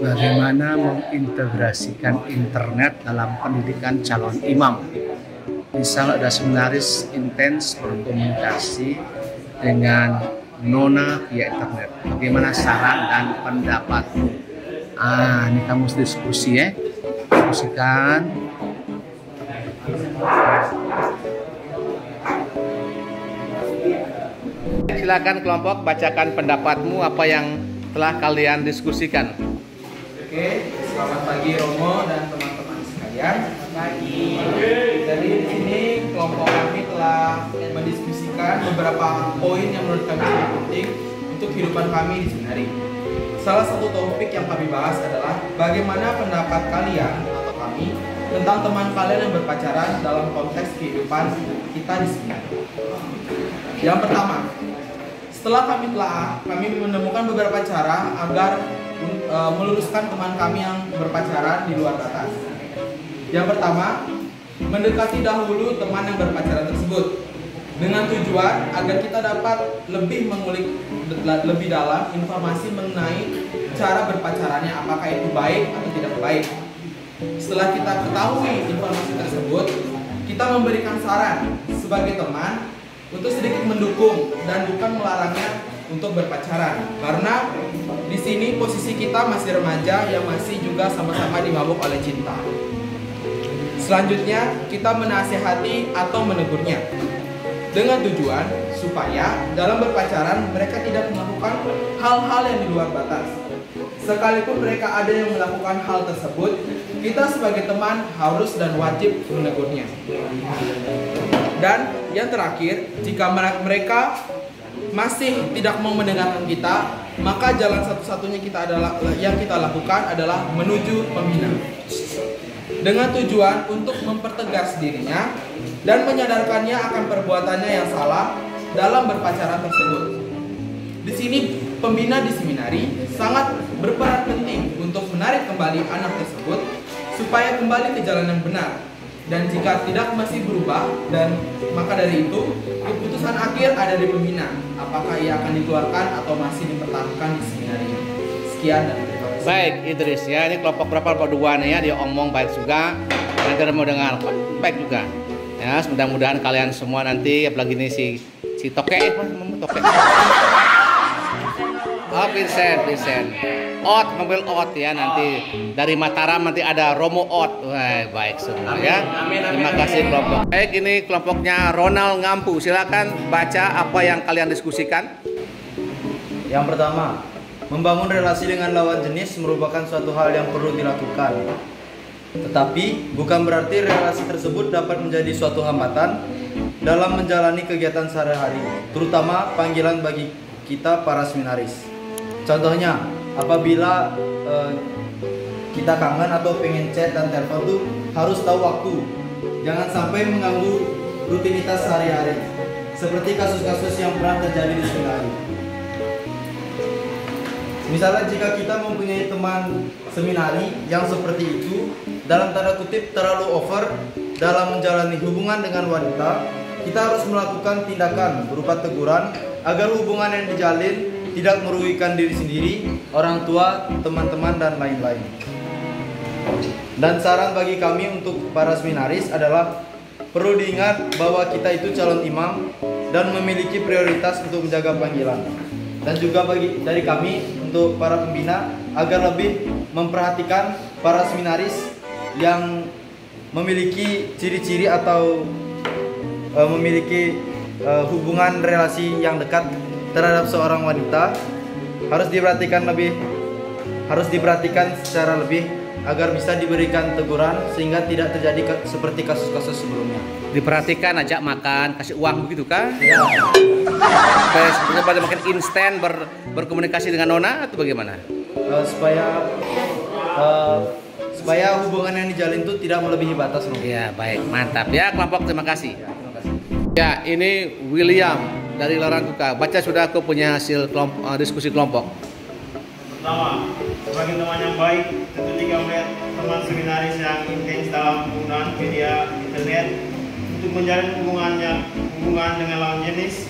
bagaimana mengintegrasikan internet dalam pendidikan calon imam. Misal ada seminaris intens berkomunikasi dengan nona via internet. Bagaimana saran dan pendapatmu? Ini kamu diskusi ya. Diskusikan. Silakan kelompok bacakan pendapatmu apa yang telah kalian diskusikan. Oke, selamat pagi Romo dan teman-teman sekalian. Selamat pagi. Jadi di sini kelompok kami telah mendiskusikan beberapa poin yang menurut kami sangat penting untuk kehidupan kami di seminari. Salah satu topik yang kami bahas adalah bagaimana pendapat kalian atau kami tentang teman kalian yang berpacaran dalam konteks kehidupan kita di seminari. Yang pertama, setelah kami menemukan beberapa cara agar meluruskan teman kami yang berpacaran di luar batas. Yang pertama, mendekati dahulu teman yang berpacaran tersebut dengan tujuan agar kita dapat lebih mengulik lebih dalam informasi mengenai cara berpacarannya, apakah itu baik atau tidak baik. Setelah kita ketahui informasi tersebut, kita memberikan saran sebagai teman untuk sedikit mendukung dan bukan melarangnya untuk berpacaran, karena di sini posisi kita masih remaja yang masih juga sama-sama dimabuk oleh cinta. Selanjutnya kita menasihati atau menegurnya dengan tujuan supaya dalam berpacaran mereka tidak melakukan hal-hal yang di luar batas. Sekalipun mereka ada yang melakukan hal tersebut, kita sebagai teman harus dan wajib menegurnya. Dan yang terakhir, jika mereka masih tidak mau mendengarkan kita, maka jalan satu-satunya yang kita lakukan adalah menuju pembina dengan tujuan untuk mempertegas dirinya dan menyadarkannya akan perbuatannya yang salah dalam berpacaran tersebut. Di sini pembina di seminari sangat berperan penting untuk menarik kembali anak tersebut supaya kembali ke jalan yang benar. Dan jika tidak masih berubah, dan maka dari itu keputusan akhir ada di pembina, apakah ia akan dikeluarkan atau masih dipertahankan di seminari. Sekian dan terima kasih. Baik Idris ya, ini kelompok berapa? Kelompok 2 nih ya, dia omong baik juga. Nanti mau dengar baik juga. Ya, mudah-mudahan kalian semua nanti, apalagi ini si Toke, Toke. Oh, Vincent. Mobil Ot ya, nanti dari Mataram nanti ada Romo Ot. Wah, baik semua ya. Terima kasih kelompok. Baik, ini kelompoknya Ronald Ngampu. Silakan baca apa yang kalian diskusikan. Yang pertama, membangun relasi dengan lawan jenis merupakan suatu hal yang perlu dilakukan. Tetapi bukan berarti relasi tersebut dapat menjadi suatu hambatan dalam menjalani kegiatan sehari-hari, terutama panggilan bagi kita para seminaris. Contohnya, apabila kita kangen atau pengen chat dan telepon tuh harus tahu waktu. Jangan sampai mengganggu rutinitas sehari-hari, seperti kasus-kasus yang pernah terjadi di seminari. Misalnya jika kita mempunyai teman seminari yang seperti itu, dalam tanda kutip terlalu over dalam menjalani hubungan dengan wanita, kita harus melakukan tindakan berupa teguran agar hubungan yang dijalin tidak merugikan diri sendiri, orang tua, teman-teman, dan lain-lain. Dan saran bagi kami untuk para seminaris adalah perlu diingat bahwa kita itu calon imam dan memiliki prioritas untuk menjaga panggilan. Dan juga dari kami untuk para pembina agar lebih memperhatikan para seminaris yang memiliki ciri-ciri atau memiliki hubungan relasi yang dekat terhadap seorang wanita, harus diperhatikan secara lebih agar bisa diberikan teguran sehingga tidak terjadi seperti kasus-kasus sebelumnya. Diperhatikan, ajak makan, kasih uang begitu kan? Ya. Supaya makin instan berkomunikasi dengan nona atau bagaimana? Supaya hubungan yang dijalin itu tidak melebihi batas. Ya, baik, mantap ya kelompok, terima kasih. Ya, ini William dari Larantuka. Baca sudah aku punya hasil diskusi kelompok. Pertama, sebagai teman yang baik, tentu jika melihat teman seminaris yang intens dalam penggunaan media internet untuk menjalin hubungan dengan lawan jenis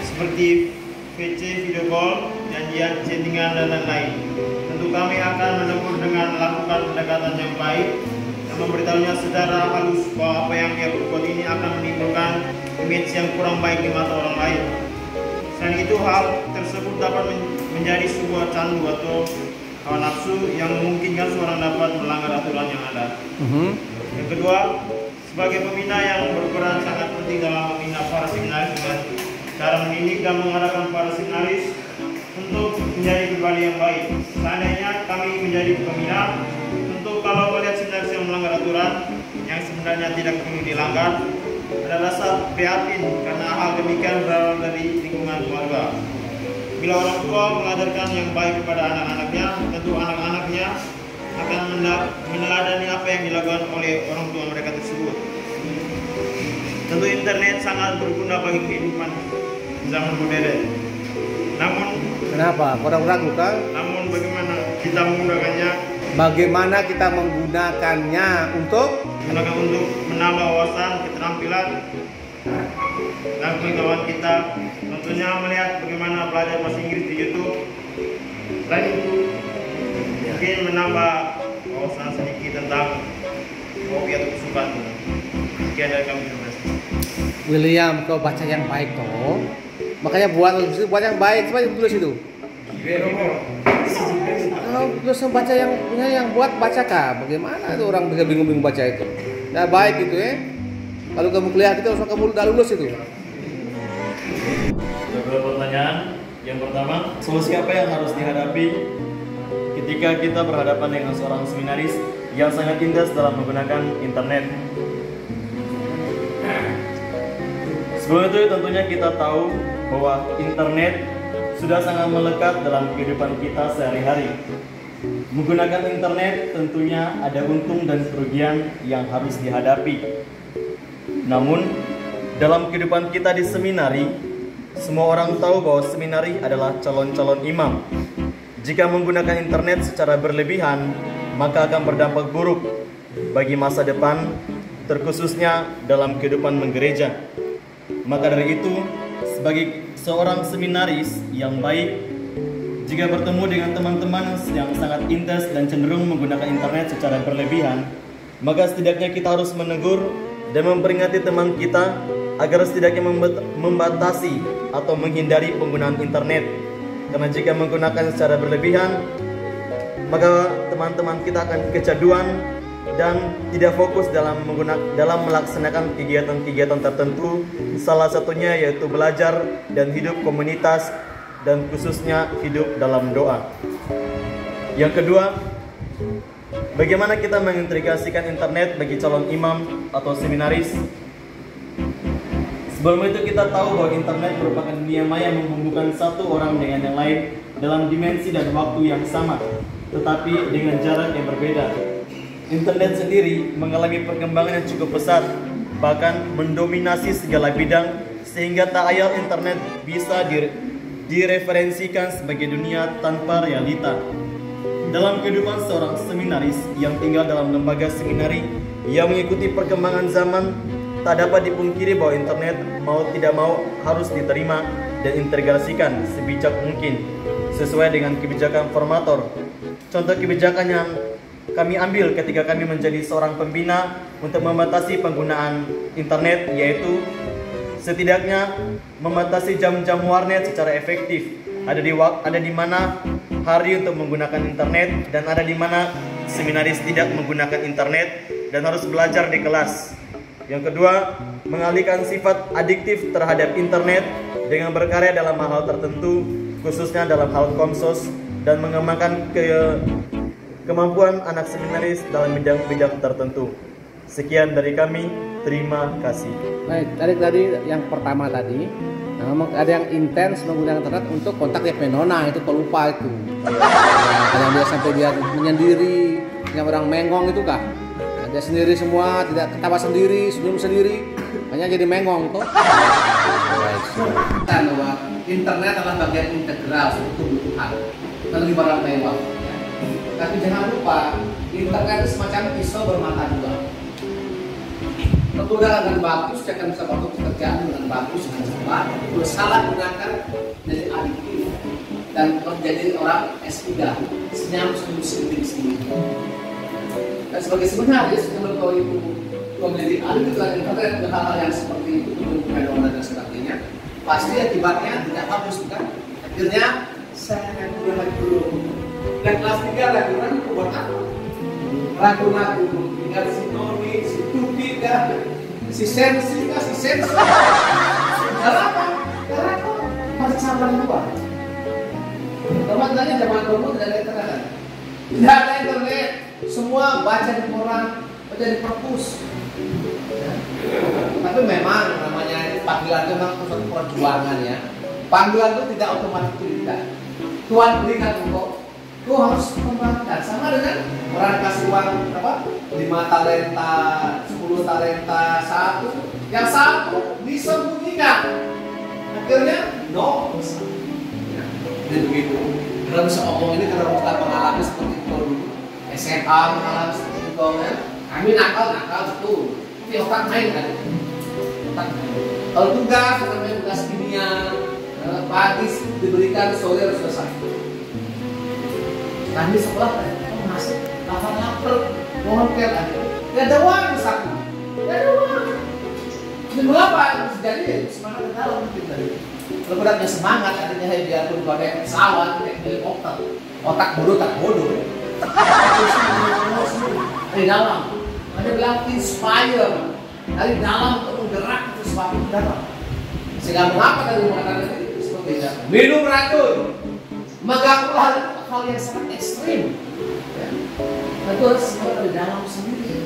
seperti VC, video call, janjian, chattingan, dan lain-lain. tentu kami akan menegur dengan melakukan pendekatan yang baik dan memberitahunya secara halus bahwa apa yang dia berbuat ini akan menimbulkan image yang kurang baik di mata orang lain. Selain itu, hal tersebut dapat menjadi sebuah candu atau hawa nafsu yang memungkinkan seorang dapat melanggar aturan yang ada. Yang kedua, sebagai pembina yang berperan sangat penting dalam membina para seminaris dengan cara mendidik dan mengarahkan para seminaris untuk menjadi pribadi yang baik. Seandainya kami menjadi pembina, tentu kalau melihat seminaris yang melanggar aturan yang sebenarnya tidak perlu dilanggar, ada rasa prihatin karena hal demikian berawal dari lingkungan keluarga. Bila orang tua mengajarkan yang baik kepada anak-anaknya, tentu anak-anaknya akan meneladani apa yang dilakukan oleh orang tua mereka tersebut. Tentu internet sangat berguna bagi kehidupan zaman modern. Namun, Kenapa? Kurang ragu kan? namun bagaimana kita menggunakannya? Bagaimana kita menggunakannya untuk Gunakan untuk menambah wawasan, keterampilan, dan pengetahuan kita. Tentunya melihat bagaimana belajar bahasa Inggris di YouTube. Selain itu, mungkin menambah wawasan sedikit tentang hobi atau kesukaan. Sekian dari kami, terima kasih. William, kau baca yang baik toh. Makanya buat yang baik, coba tulis itu. Kalau terus baca yang buat baca kah? Bagaimana itu orang bisa bingung-bingung baca itu? Nah baik gitu ya. Kalau kamu kuliah kita usah kamu udah lulus itu. Beberapa pertanyaan. Yang pertama, solusi apa yang harus dihadapi ketika kita berhadapan dengan seorang seminaris yang sangat intens dalam menggunakan internet? Sebelum itu tentunya kita tahu bahwa internet sudah sangat melekat dalam kehidupan kita sehari-hari. Menggunakan internet tentunya ada untung dan kerugian yang harus dihadapi. Namun, dalam kehidupan kita di seminari, semua orang tahu bahwa seminari adalah calon-calon imam. Jika menggunakan internet secara berlebihan, maka akan berdampak buruk bagi masa depan, terkhususnya dalam kehidupan menggereja. Maka dari itu, sebagai seorang seminaris yang baik, jika bertemu dengan teman-teman yang sangat intens dan cenderung menggunakan internet secara berlebihan, maka setidaknya kita harus menegur dan memperingati teman kita agar setidaknya membatasi atau menghindari penggunaan internet. Karena jika menggunakan secara berlebihan, maka teman-teman kita akan kecanduan dan tidak fokus dalam melaksanakan kegiatan-kegiatan tertentu, salah satunya yaitu belajar dan hidup komunitas, dan khususnya hidup dalam doa. Yang kedua, bagaimana kita mengintegrasikan internet bagi calon imam atau seminaris? Sebelum itu kita tahu bahwa internet merupakan dunia maya yang menghubungkan satu orang dengan yang lain dalam dimensi dan waktu yang sama, tetapi dengan jarak yang berbeda. Internet sendiri mengalami perkembangan yang cukup pesat, bahkan mendominasi segala bidang, sehingga tak ayal internet bisa direferensikan sebagai dunia tanpa realita. Dalam kehidupan seorang seminaris yang tinggal dalam lembaga seminari yang mengikuti perkembangan zaman, tak dapat dipungkiri bahwa internet mau tidak mau harus diterima dan integrasikan sebijak mungkin sesuai dengan kebijakan formator. Contoh kebijakan yang kami ambil ketika kami menjadi seorang pembina untuk membatasi penggunaan internet, yaitu setidaknya membatasi jam-jam warnet secara efektif. Ada di mana hari untuk menggunakan internet dan ada di mana seminaris tidak menggunakan internet dan harus belajar di kelas. Yang kedua, mengalihkan sifat adiktif terhadap internet dengan berkarya dalam hal tertentu, khususnya dalam hal komsos, dan mengembangkan kemampuan anak seminaris dalam bidang-bidang tertentu. Sekian dari kami, terima kasih. Baik, tadi yang pertama tadi, ada yang intens menggunakan internet untuk kontak DP Nona, itu pelupa itu. Yang dia sampai dia menyendiri, yang orang mengong itu kah? Dia sendiri semua, tidak ketawa sendiri, senyum sendiri, hanya jadi mengong tuh. Baik, bahwa internet adalah bagian integral untuk kebutuhan, bukan lagi barang mewah. Tapi jangan lupa, internet itu semacam pisau bermata dua. Tergoda dengan bagus, dia akan bisa bantu pekerjaan dengan bagus, dengan cepat. Kalau salah gunakan, jadi adiktif. dan menjadi orang S3, senyam senyum di sini. Dan sebagai seminaris, kalau itu menjadi ahli keterangan internet dan hal-hal yang seperti itu, menemukan donor dan sebagainya, pasti akibatnya tidak bagus, kan? Akhirnya saya ragu-ragu dulu. Dan kelas 3 ragu-ragu buat apa? Ragu-ragu tinggal si Tony, si Tupi, si Sensi, si Sensi. Kenapa? Karena kok percabulan luar. Teman-temannya zaman dulu tidak ada internet. Tidak ada internet. Semua baca di koran, baca di perpus. Ya. Tapi memang namanya panggilan itu memang suatu perjuangan ya. Panggilan itu tidak otomatis tidak. Tuhan berikan engkau, kau harus kembangkan. Sama dengan orang kasih uang apa? 5 talenta, 10 talenta, 1. Yang 1 disembunyikan. Akhirnya no. Ya. Jadi begitu. Kalau bisa ngomong ini karena kita mengalami seperti itu dulu. SMA mengalami seperti itu ya. Kami nakal betul. Tapi otak main kan. Kalau tugas, namanya tugas kimia, pagi diberikan, sore harus selesai. Kami sekolah masih lapar, mohon kel ada. Tidak ada uang satu, tidak ada uang. Jadi mengapa? Jadi semangat ke dalam kita. Kalau beratnya semangat, artinya biarpun kau naik pesawat, naik helikopter, otak bodoh tak bodoh. Dari dalam, ada bilang inspire. Dari dalam untuk menggerak sesuatu di dalam. Sehingga mengapa dari makanan itu seperti itu? Minum racun, megang hal yang sangat ekstrim. Ya. Itu harus di dalam sendiri.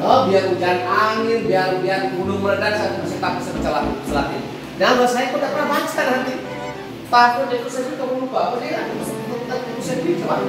Oh, biar hujan angin, biar gunung meledak, saya masih tak bisa bercelat. Dan kalau saya tidak pernah baca nanti. Takut itu saya juga lupa. Apa dia? Aku sendiri coba.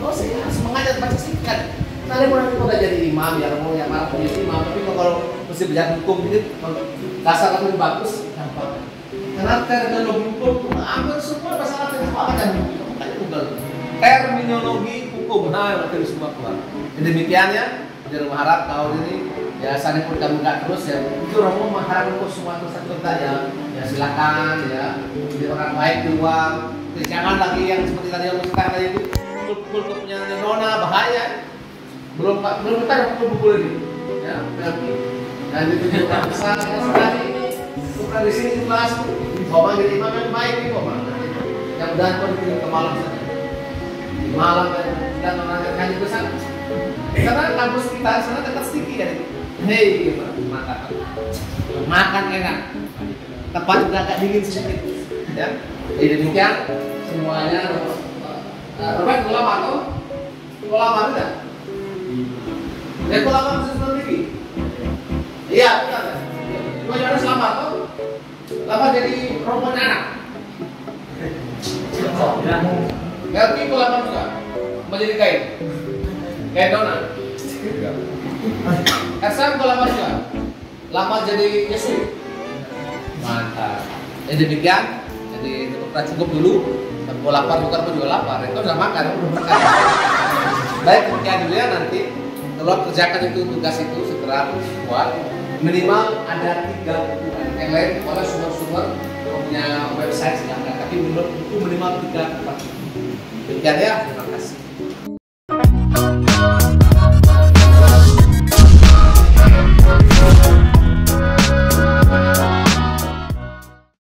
Oh, saya semangat baca singkat. Kalian mau nanti udah jadi imam ya, mau yang malah menjadi imam. Tapi kalau mesti belajar hukum ini, dasar lebih bagus, gampang. Karena terminologi hukum, ambil semua masalah yang apa kan? Terminologi hukum, nah itu semua keluar. Jadi demikian ya. Jadi mengharap tahun ini ya sana pun kamu nggak terus ya. Itu Romo mengharap untuk semua terus kita ya. Ya silakan ya. Jadi orang baik di luar. Jangan lagi yang seperti tadi yang sekarang tadi itu pukul punya nona bahaya. Belum kita pukul ini. Ya, berarti. Dan itu juga besar ya sekali ini. Bukan di sini kelas. Koma jadi imam yang baik nih koma. Yang mudah pun dikirim ke malam saja. Di malam dan orang kaji besar. Karena kampus kita sana dekat sedikit ya. Hei, gitu. Makan enak. Tempat juga agak dingin sedikit. Ya. Jadi demikian semuanya. Robert kolam atau kolam tidak? Ya kolam apa sendiri? Iya, benar. Cuma jangan selamat tuh. Lama jadi rombongan anak. Berarti kolam juga menjadi kain. Kain donat. Ersan kolam juga. Lama jadi Yesus. Mantap. Jadi demikian. Jadi kita cukup dulu. Kalau lapar bukan pun juga lapar. Itu sudah makan. Baik, demikian dulu ya nanti. Kalau kerjakan itu tugas itu segera buat. Minimal ada 3 buku. Yang lain oleh sumber-sumber punya website silahkan. Tapi menurut buku minimal 3 buku. Demikian ya.